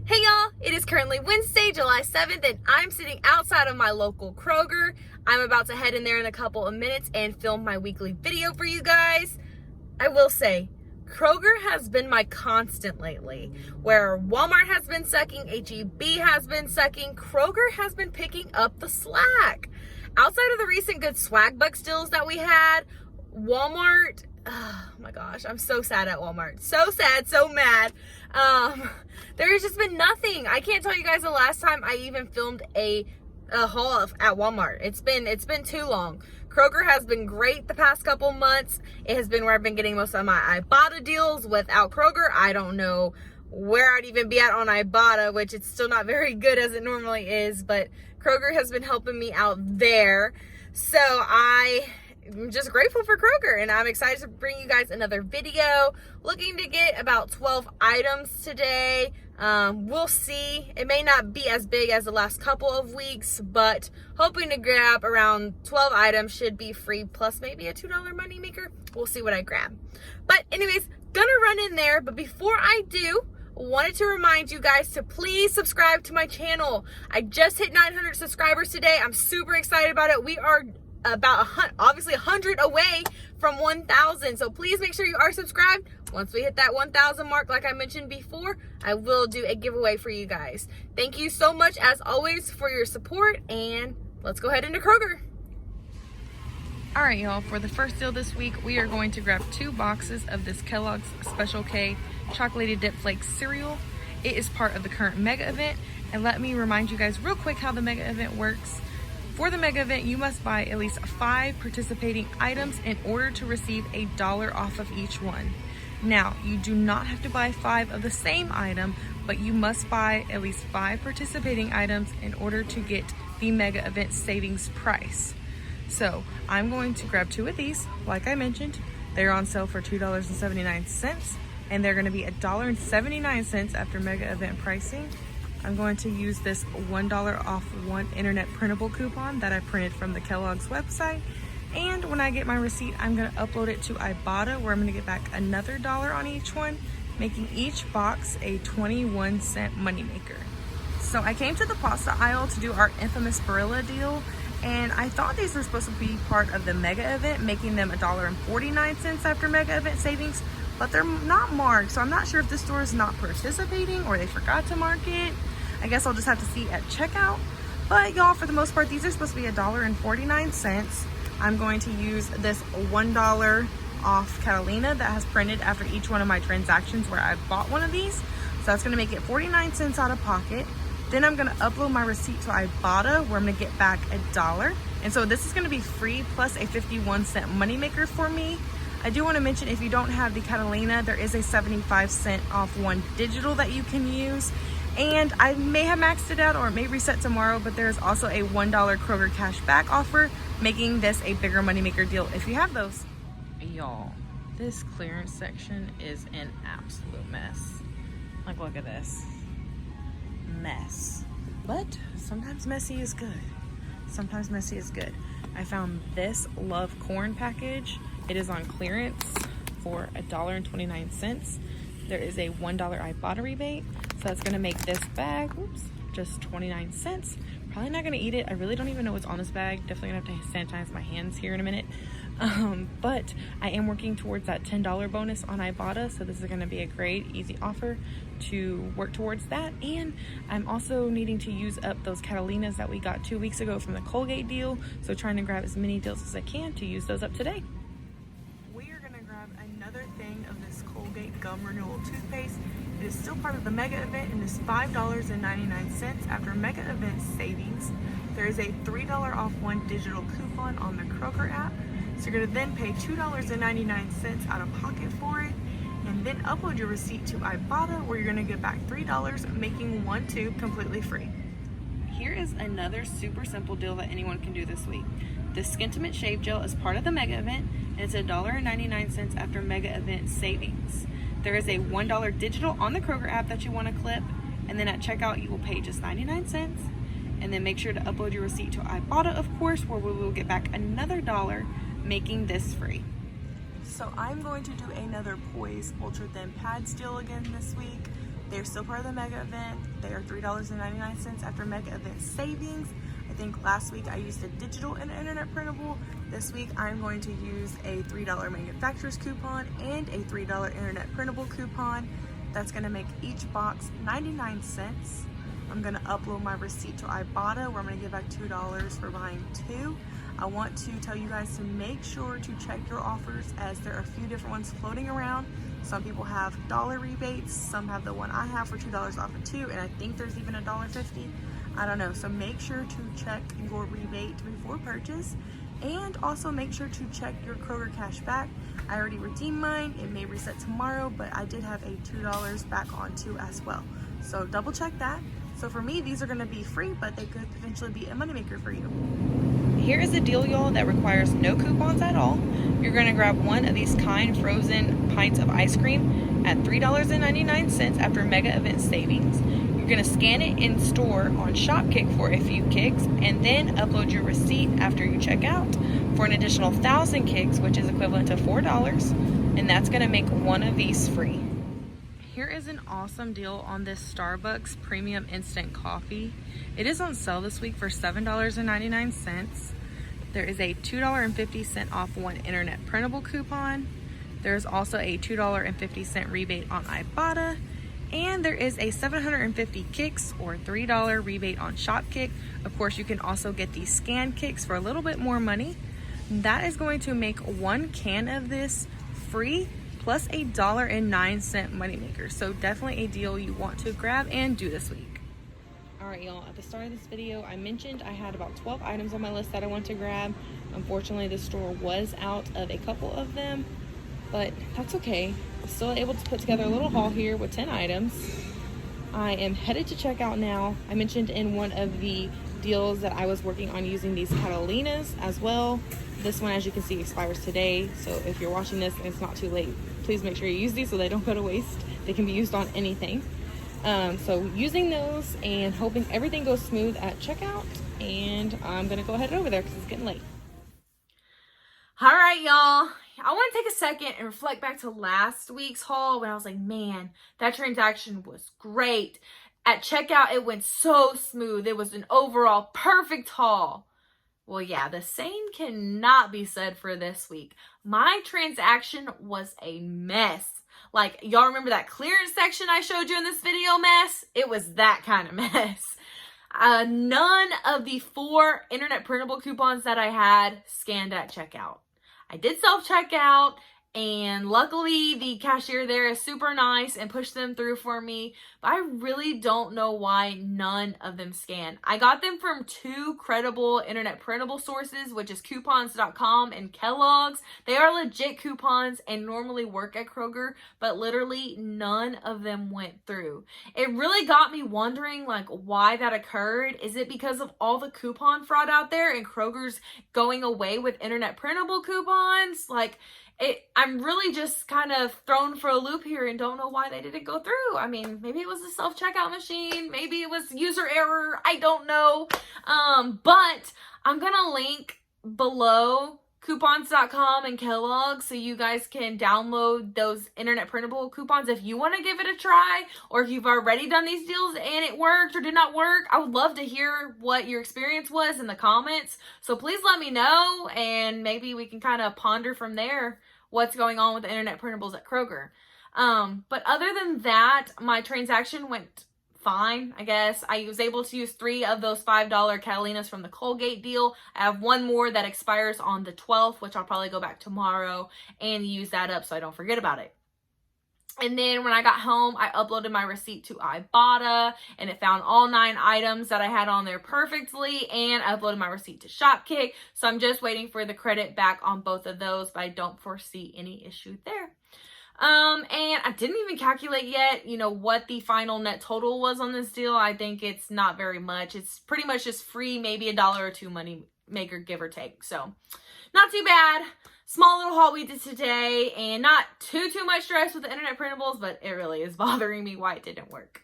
Hey y'all, it is currently Wednesday, July 7th, and I'm sitting outside of my local Kroger. I'm about to head in there in a couple of minutes and film my weekly video for you guys. I will say, Kroger has been my constant lately. Where Walmart has been sucking, HEB has been sucking, Kroger has been picking up the slack. Outside of the recent good swag bucks deals that we had, Walmart, oh my gosh, I'm so sad at Walmart. So sad, so mad. There's just been nothing. I can't tell you guys the last time I even filmed a haul at Walmart. It's been too long. Kroger has been great the past couple months. It has been where I've been getting most of my Ibotta deals. Without Kroger, I don't know where I'd even be at on Ibotta, which it's still not very good as it normally is, but Kroger has been helping me out there. So I'm just grateful for Kroger, and I'm excited to bring you guys another video. Looking to get about 12 items today. We'll see. It may not be as big as the last couple of weeks, but hoping to grab around 12 items. Should be free, plus maybe a $2 money maker. We'll see what I grab. But anyways, gonna run in there. But before I do, wanted to remind you guys to please subscribe to my channel. I just hit 900 subscribers today. I'm super excited about it. We are about obviously 100 away from 1,000, so please make sure you are subscribed. Once we hit that 1,000 mark, like I mentioned before, I will do a giveaway for you guys. Thank you so much as always for your support, and let's go ahead into Kroger. All right, y'all, for the first deal this week, we are going to grab 2 boxes of this Kellogg's Special K Chocolated Dip Flakes cereal. It is part of the current mega event, and let me remind you guys real quick how the mega event works. For the mega event, you must buy at least 5 participating items in order to receive $1 off of each one. Now, you do not have to buy 5 of the same item, but you must buy at least 5 participating items in order to get the mega event savings price. So I'm going to grab 2 of these. Like I mentioned, they're on sale for $2.79, and they're going to be $1.79 after mega event pricing. I'm going to use this $1 off 1 internet printable coupon that I printed from the Kellogg's website. And when I get my receipt, I'm going to upload it to Ibotta, where I'm going to get back another $1 on each one, making each box a 21-cent moneymaker. So I came to the pasta aisle to do our infamous Barilla deal, and I thought these were supposed to be part of the mega event, making them $1.49 after mega event savings, but they're not marked. So I'm not sure if this store is not participating or they forgot to mark it. I guess I'll just have to see at checkout. But y'all, for the most part, these are supposed to be $1.49. I'm going to use this $1 off Catalina that has printed after each one of my transactions where I bought one of these. So that's gonna make it 49 cents out of pocket. Then I'm gonna upload my receipt to Ibotta, where I'm gonna get back $1. And so this is gonna be free plus a 51-cent moneymaker for me. I do want to mention, if you don't have the Catalina, there is a 75-cent off 1 digital that you can use. And I may have maxed it out, or it may reset tomorrow, but there's also a $1 Kroger cash back offer, making this a bigger moneymaker deal if you have those. Y'all, this clearance section is an absolute mess. Like, look at this. Mess. But sometimes messy is good. Sometimes messy is good. I found this Love Corn package. It is on clearance for $1.29. There is a $1 Ibotta rebate, so that's gonna make this bag, just 29 cents. Probably not gonna eat it. I really don't even know what's on this bag. Definitely gonna have to sanitize my hands here in a minute. But I am working towards that $10 bonus on Ibotta, so this is gonna be a great, easy offer to work towards that. And I'm also needing to use up those Catalinas that we got 2 weeks ago from the Colgate deal, so trying to grab as many deals as I can to use those up today. We are gonna grab another thing of this Colgate Gum Renewal toothpaste. It is still part of the mega event and is $5.99 after mega event savings. There is a $3 off 1 digital coupon on the Kroger app. So you're gonna then pay $2.99 out of pocket for it, and then upload your receipt to Ibotta, where you're gonna get back $3, making 1 tube completely free. Here is another super simple deal that anyone can do this week. The Skintimate Shave Gel is part of the mega event, and it's $1.99 after mega event savings. There is a $1 digital on the Kroger app that you want to clip, and then at checkout you will pay just 99 cents. And then make sure to upload your receipt to Ibotta, of course, where we will get back another $1, making this free. So I'm going to do another Poise Ultra Thin Pads deal again this week. They're still part of the mega event. They are $3.99 after mega event savings. I think last week I used a digital and internet printable. This week I'm going to use a $3 manufacturer's coupon and a $3 internet printable coupon. That's gonna make each box 99 cents. I'm gonna upload my receipt to Ibotta, where I'm gonna give back $2 for buying 2. I want to tell you guys to make sure to check your offers, as there are a few different ones floating around. Some people have dollar rebates, some have the one I have for $2 off of 2, and I think there's even $1.50. I don't know, so make sure to check your rebate before purchase, and also make sure to check your Kroger cash back. I already redeemed mine. It may reset tomorrow, but I did have a $2 back on 2 as well. So double check that. So for me, these are gonna be free, but they could potentially be a moneymaker for you. Here is a deal, y'all, that requires no coupons at all. You're gonna grab one of these Kind frozen pints of ice cream at $3.99 after mega event savings. You're gonna scan it in store on Shopkick for a few kicks, and then upload your receipt after you check out for an additional 1,000 kicks, which is equivalent to $4, and that's gonna make one of these free. Here is an awesome deal on this Starbucks Premium Instant Coffee. It is on sale this week for $7.99. There is a $2.50 off one internet printable coupon. There's also a $2.50 rebate on Ibotta. And there is a 750 kicks or $3 rebate on Shopkick. Of course, you can also get these scan kicks for a little bit more money. That is going to make one can of this free, plus a $1.09 moneymaker. So definitely a deal you want to grab and do this week. All right, y'all, at the start of this video, I mentioned I had about 12 items on my list that I want to grab. Unfortunately, the store was out of a couple of them, but that's okay. I'm still able to put together a little haul here with 10 items. I am headed to checkout now. I mentioned in one of the deals that I was working on using these Catalinas as well. This one, as you can see, expires today. So if you're watching this and it's not too late, please make sure you use these so they don't go to waste. They can be used on anything. So using those and hoping everything goes smooth at checkout. And I'm gonna go ahead over there because it's getting late. All right, y'all. I want to take a second and reflect back to last week's haul when I was like, man, that transaction was great. At checkout, it went so smooth. It was an overall perfect haul. Well, yeah, the same cannot be said for this week. My transaction was a mess. Like, y'all remember that clearance section I showed you in this video mess? It was that kind of mess. None of the 4 internet printable coupons that I had scanned at checkout. I did self-checkout, and luckily the cashier there is super nice and pushed them through for me, but I really don't know why none of them scan. I got them from 2 credible internet printable sources, which is coupons.com and Kellogg's. They are legit coupons and normally work at Kroger, but literally none of them went through. It really got me wondering, like, why that occurred. Is it because of all the coupon fraud out there and Kroger's going away with internet printable coupons? Like, I'm really just kind of thrown for a loop here and don't know why they didn't go through. I mean, maybe it was the self-checkout machine. Maybe it was user error. I don't know. But I'm going to link below coupons.com and Kellogg's so you guys can download those internet printable coupons if you want to give it a try, or if you've already done these deals and it worked or did not work. I would love to hear what your experience was in the comments. So please let me know, and maybe we can kind of ponder from there what's going on with the internet printables at Kroger. But other than that, my transaction went fine, I guess. I was able to use 3 of those $5 Catalinas from the Colgate deal. I have 1 more that expires on the 12th, which I'll probably go back tomorrow and use that up so I don't forget about it. And then when I got home, I uploaded my receipt to Ibotta, and it found all 9 items that I had on there perfectly, and I uploaded my receipt to Shopkick. So I'm just waiting for the credit back on both of those, but I don't foresee any issue there. And I didn't even calculate yet, what the final net total was on this deal. I think it's not very much. It's pretty much just free, maybe $1 or 2 money maker, give or take. So not too bad. Small little haul we did today, and not too much stress with the internet printables, but it really is bothering me why it didn't work.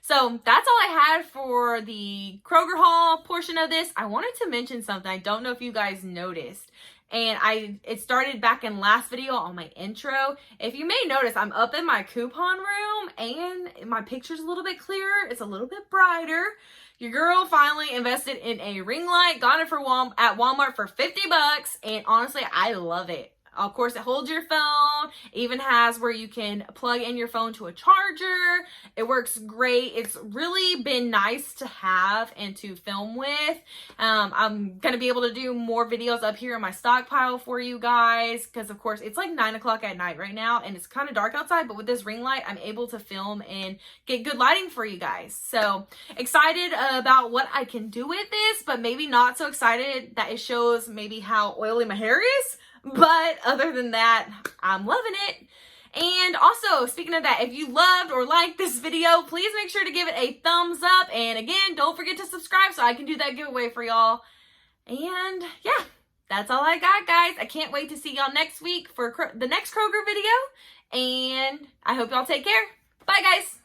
So that's all I had for the Kroger haul portion of this. I wanted to mention something. I don't know if you guys noticed. And it started back in last video on my intro. If you may notice, I'm up in my coupon room and my picture's a little bit clearer. It's a little bit brighter. Your girl finally invested in a ring light, got it at Walmart for 50 bucks, and honestly, I love it. Of course, it holds your phone, even has where you can plug in your phone to a charger. It works great. It's really been nice to have and to film with. I'm going to be able to do more videos up here in my stockpile for you guys because, of course, it's like 9 o'clock at night right now and it's kind of dark outside, but with this ring light, I'm able to film and get good lighting for you guys. So excited about what I can do with this, but maybe not so excited that it shows maybe how oily my hair is. But other than that, I'm loving it. And also, speaking of that, if you loved or liked this video, please make sure to give it a thumbs up. And again, don't forget to subscribe so I can do that giveaway for y'all. And yeah, that's all I got, guys. I can't wait to see y'all next week for the next Kroger video. And I hope y'all take care. Bye, guys.